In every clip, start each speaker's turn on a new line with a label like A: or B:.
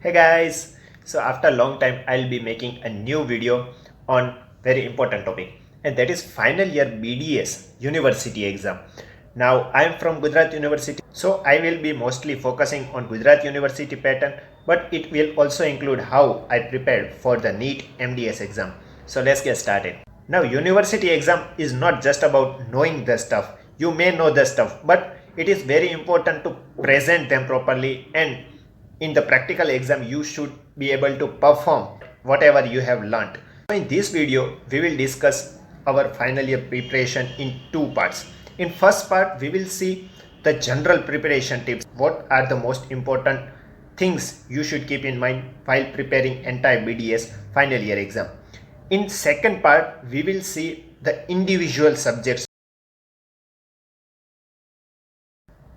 A: Hey guys, so after a long time I'll be making a new video on very important topic, and that is final year BDS university exam. Now I am from Gujarat University, so I will be mostly focusing on Gujarat University pattern, but it will also include how I prepared for the NEET MDS exam. So let's get started. Now university exam is not just about knowing the stuff. You may know the stuff, but it is very important to present them properly, and in the practical exam you should be able to perform whatever you have learnt. So in this video we will discuss our final year preparation in two parts. In first part we will see the general preparation tips. What are the most important things you should keep in mind while preparing entire BDS final year exam. In second part we will see the individual subjects.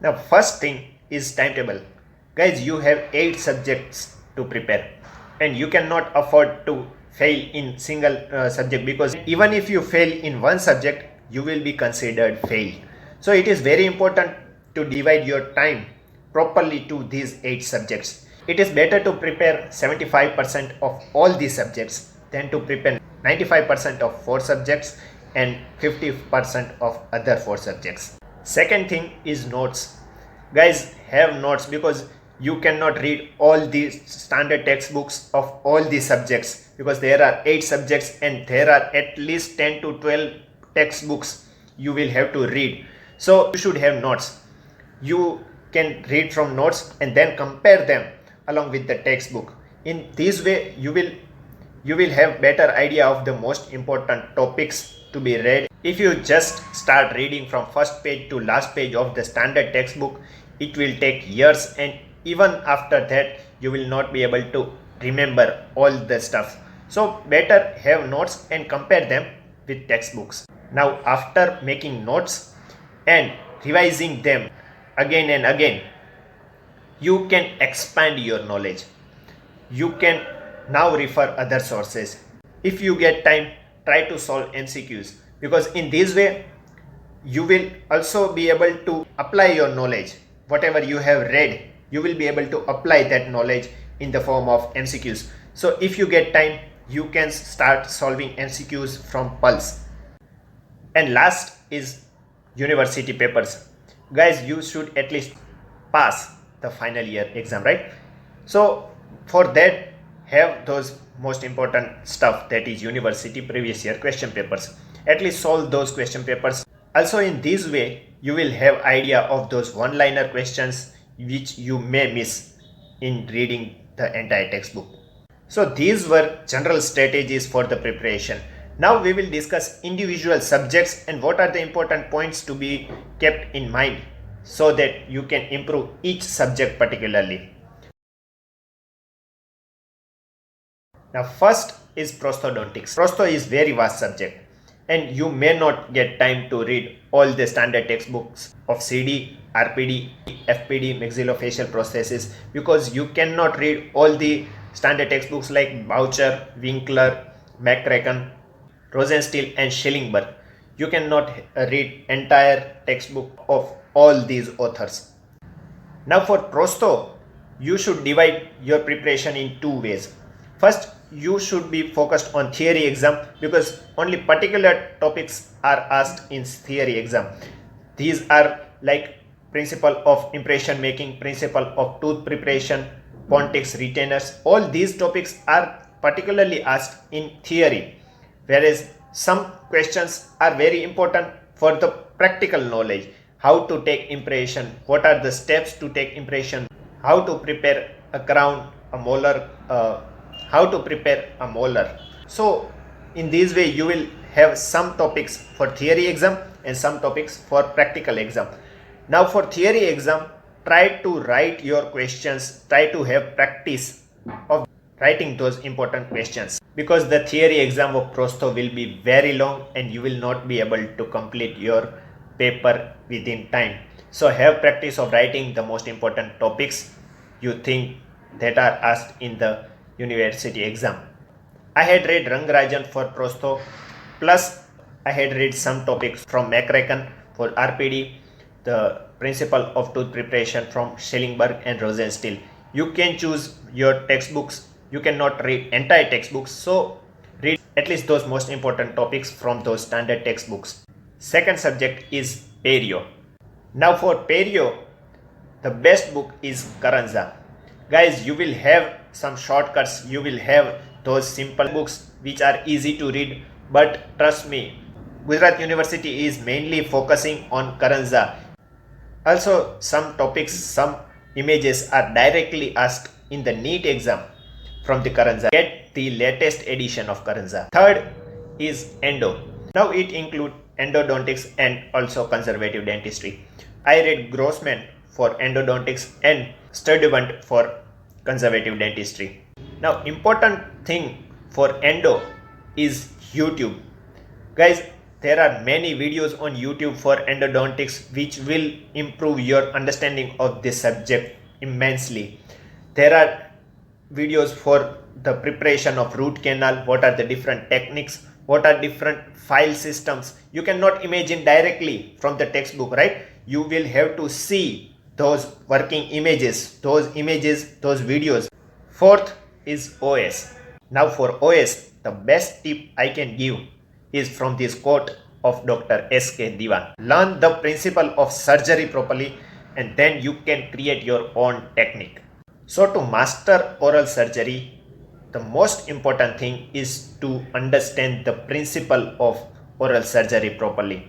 A: Now first thing is timetable. Guys, you have 8 subjects to prepare and you cannot afford to fail in single subject, because even if you fail in one subject you will be considered fail. So it is very important to divide your time properly to these 8 subjects. It is better to prepare 75% of all these subjects than to prepare 95% of 4 subjects and 50% of other 4 subjects. Second thing is notes. Guys, have notes, because you cannot read all the standard textbooks of all the subjects, because there are 8 subjects and there are at least 10 to 12 textbooks you will have to read. So you should have notes. You can read from notes and then compare them along with the textbook. In this way you will have better idea of the most important topics to be read. If you just start reading from first page to last page of the standard textbook, it will take years, and even after that you will not be able to remember all the stuff. So better have notes and compare them with textbooks. Now after making notes and revising them again and again, you can expand your knowledge. You can now refer other sources. If you get time, try to solve MCQs, because in this way you will also be able to apply your knowledge. Whatever you have read, you will be able to apply that knowledge in the form of MCQs. So if you get time, you can start solving MCQs from Pulse. And last is university papers. Guys, you should at least pass the final year exam, right? So for that, have those most important stuff, that is university previous year question papers. At least solve those question papers. Also in this way you will have idea of those one-liner questions which you may miss in reading the entire textbook. So these were general strategies for the preparation. Now we will discuss individual subjects and what are the important points to be kept in mind so that you can improve each subject particularly. Now first is prosthodontics. Prostho is very vast subject and you may not get time to read all the standard textbooks of CD, RPD, FPD, maxillofacial prosthesis, because you cannot read all the standard textbooks like Boucher, Winkler, McCracken, Rosenstiel and Schillingberg. You cannot read entire textbook of all these authors. Now for prostho, you should divide your preparation in two ways. First, you should be focused on theory exam, because only particular topics are asked in theory exam. These are like principle of impression making, principle of tooth preparation, Pontics retainers. All these topics are particularly asked in theory, whereas some questions are very important for the practical knowledge. How to take impression, what are the steps to take impression, how to prepare a crown, a molar, how to prepare a molar. So in this way you will have some topics for theory exam and some topics for practical exam. Now for theory exam, try to write your questions, try to have practice of writing those important questions, because the theory exam of prostho will be very long and you will not be able to complete your paper within time. So have practice of writing the most important topics you think that are asked in the university exam. I had read Rangarajan for prostho, plus I had read some topics from McCracken for RPD, the principle of tooth preparation from Schillingberg and Rosenstiel. You can choose your textbooks. You cannot read entire textbooks, so read at least those most important topics from those standard textbooks. Second subject is Perio. Now for Perio, the best book is Karanza. Guys, you will have some shortcuts, you will have those simple books which are easy to read, but trust me, Gujarat University is mainly focusing on Karanza. Also, some topics, some images are directly asked in the NEET exam from the Karanza. Get the latest edition of Karanza. Third is Endo. Now it includes endodontics and also conservative dentistry. I read Grossman for endodontics and Sturdivant for conservative dentistry. Now important thing for endo is YouTube. Guys, there are many videos on YouTube for endodontics which will improve your understanding of this subject immensely. There are videos for the preparation of root canal, what are the different techniques, what are different file systems. You cannot imagine directly from the textbook, right? You will have to see those working images, those videos. Fourth is OS. Now for OS, the best tip I can give is from this quote of Dr. S.K. Diwan. Learn the principle of surgery properly and then you can create your own technique. So to master oral surgery, the most important thing is to understand the principle of oral surgery properly.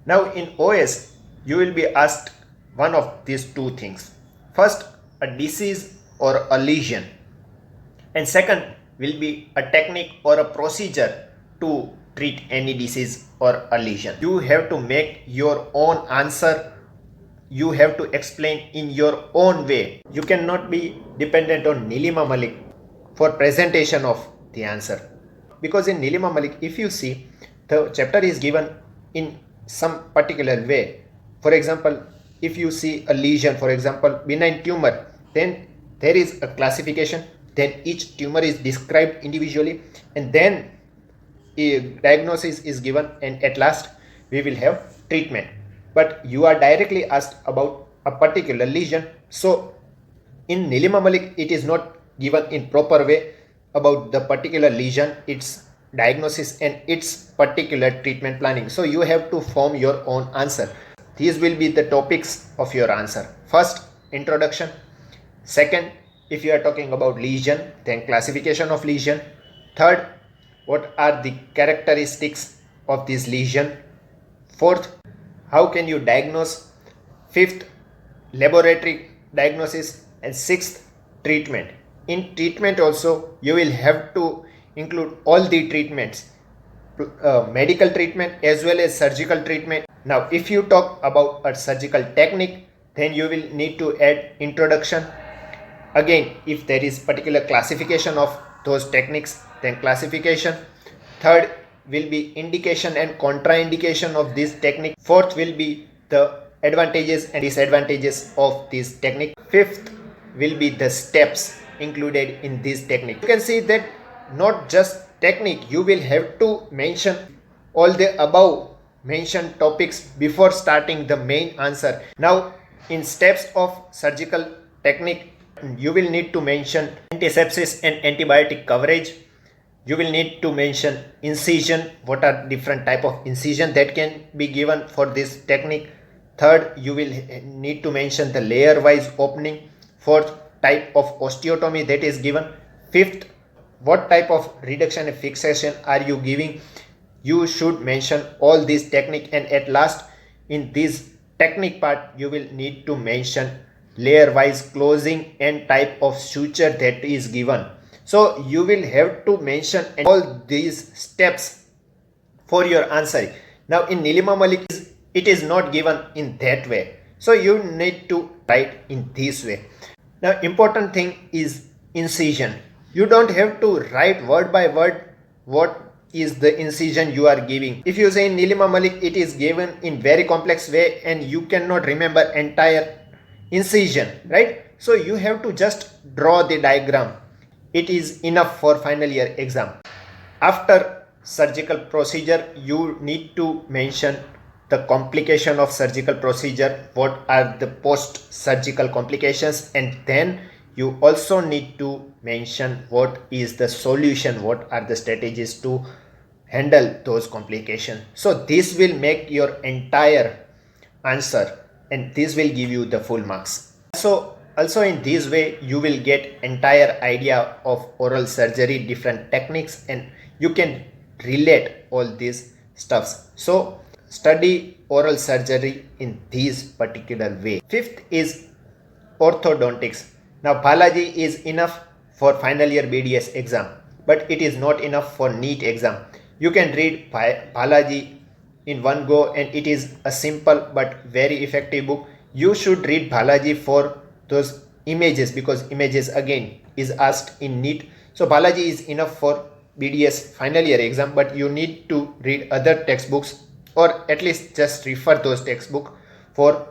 A: Now in OS, you will be asked one of these two things. First, a disease or a lesion. And second will be a technique or a procedure to treat any disease or a lesion. You have to make your own answer. You have to explain in your own way. You cannot be dependent on Nilima Malik for presentation of the answer. Because in Nilima Malik, if you see, the chapter is given in some particular way. For example, if you see a lesion, for example, benign tumor, then there is a classification, then each tumor is described individually, and then a diagnosis is given, and at last we will have treatment. But you are directly asked about a particular lesion, so in Nilima Malik it is not given in proper way about the particular lesion, its diagnosis and its particular treatment planning. So you have to form your own answer. These will be the topics of your answer. First, introduction. Second, if you are talking about lesion, then classification of lesion. Third, what are the characteristics of this lesion? Fourth, how can you diagnose? Fifth, laboratory diagnosis. And sixth, treatment. In treatment also, you will have to include all the treatments, medical treatment as well as surgical treatment. Now, if you talk about a surgical technique, then you will need to add introduction. Again, if there is particular classification of those techniques, then classification. Third will be indication and contraindication of this technique. Fourth will be the advantages and disadvantages of this technique. Fifth will be the steps included in this technique. You can see that not just technique, you will have to mention all the above mentioned topics before starting the main answer. Now, in steps of surgical technique, you will need to mention antisepsis and antibiotic coverage. You will need to mention incision, what are different type of incision that can be given for this technique. Third, you will need to mention the layer wise opening. Fourth, type of osteotomy that is given. Fifth, what type of reduction and fixation are you giving? You should mention all this technique, and at last in this technique part you will need to mention layer wise closing and type of suture that is given. So you will have to mention all these steps for your answer. Now in Nilima Malik it is not given in that way, so you need to write in this way. Now important thing is incision. You don't have to write word by word what is the incision you are giving. If you say in Nilima Malik, it is given in very complex way and you cannot remember entire incision, right? So you have to just draw the diagram. It is enough for final year exam. After surgical procedure, you need to mention the complication of surgical procedure, what are the post surgical complications, and then you also need to mention what is the solution, what are the strategies to handle those complications. So this will make your entire answer and this will give you the full marks. So also in this way you will get entire idea of oral surgery, different techniques, and you can relate all these stuffs. So study oral surgery in this particular way. Fifth is orthodontics. Now Balaji is enough for final year BDS exam, but it is not enough for NEET exam. You can read Balaji in one go and it is a simple but very effective book. You should read Balaji for those images because images again is asked in NEET. So Balaji is enough for BDS final year exam, but you need to read other textbooks or at least just refer those textbooks for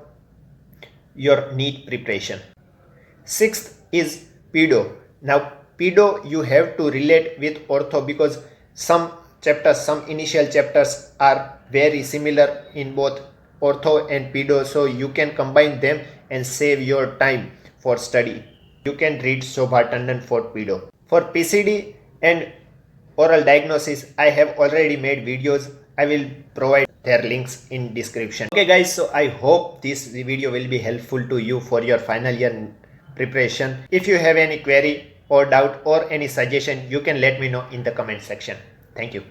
A: your NEET preparation. Sixth is pedo. Now pedo you have to relate with ortho because some chapters, some initial chapters are very similar in both ortho and pedo, so you can combine them and save your time for study. You can read Shobha Tandon for pedo. For PCD and oral diagnosis, I have already made videos. I will provide their links in description. Okay guys, so I hope this video will be helpful to you for your final year preparation. If you have any query or doubt or any suggestion, you can let me know in the comment section. Thank you.